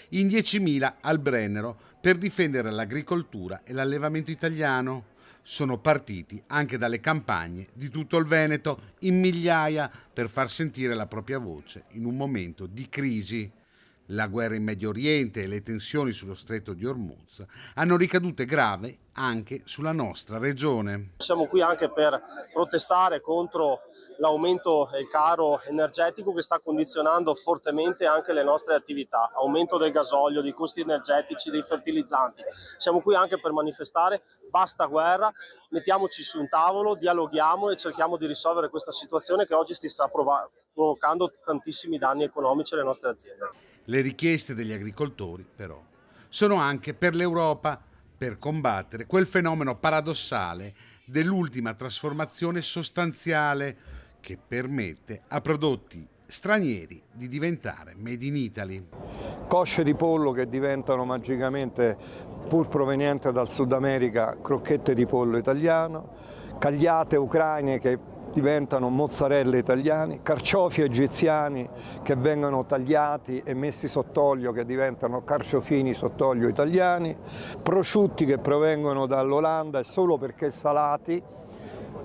in 10.000 al Brennero per difendere l'agricoltura e l'allevamento italiano. Sono partiti anche dalle campagne di tutto il Veneto in migliaia per far sentire la propria voce in un momento di crisi. La guerra in Medio Oriente e le tensioni sullo stretto di Hormuz hanno ricadute gravi anche sulla nostra regione. Siamo qui anche per protestare contro l'aumento e il caro energetico che sta condizionando fortemente anche le nostre attività, aumento del gasolio, dei costi energetici, dei fertilizzanti. Siamo qui anche per manifestare basta guerra, mettiamoci su un tavolo, dialoghiamo e cerchiamo di risolvere questa situazione che oggi sta provocando tantissimi danni economici alle nostre aziende. Le richieste degli agricoltori, però, sono anche per l'Europa, per combattere quel fenomeno paradossale dell'ultima trasformazione sostanziale che permette a prodotti stranieri di diventare made in Italy. Cosce di pollo che diventano magicamente, pur provenienti dal Sud America, crocchette di pollo italiano, cagliate ucraine che diventano mozzarelle italiani, carciofi egiziani che vengono tagliati e messi sott'olio che diventano carciofini sott'olio italiani, prosciutti che provengono dall'Olanda e solo perché salati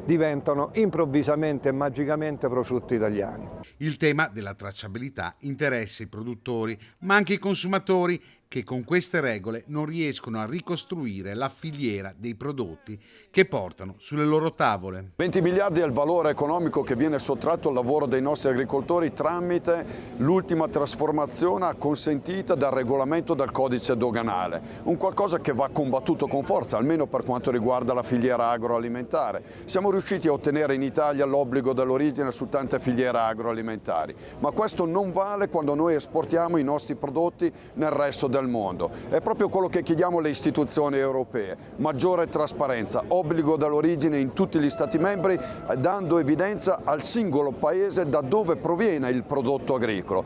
diventano improvvisamente e magicamente prosciutti italiani. Il tema della tracciabilità interessa i produttori, ma anche i consumatori che con queste regole non riescono a ricostruire la filiera dei prodotti che portano sulle loro tavole. 20 miliardi è il valore economico che viene sottratto al lavoro dei nostri agricoltori tramite l'ultima trasformazione consentita dal regolamento del codice doganale, un qualcosa che va combattuto con forza, almeno per quanto riguarda la filiera agroalimentare. Siamo riusciti a ottenere in Italia l'obbligo dell'origine su tante filiere agroalimentari, ma questo non vale quando noi esportiamo i nostri prodotti nel resto del mondo. È proprio quello che chiediamo alle istituzioni europee: maggiore trasparenza, obbligo dell'origine in tutti gli Stati membri, dando evidenza al singolo paese da dove proviene il prodotto agricolo.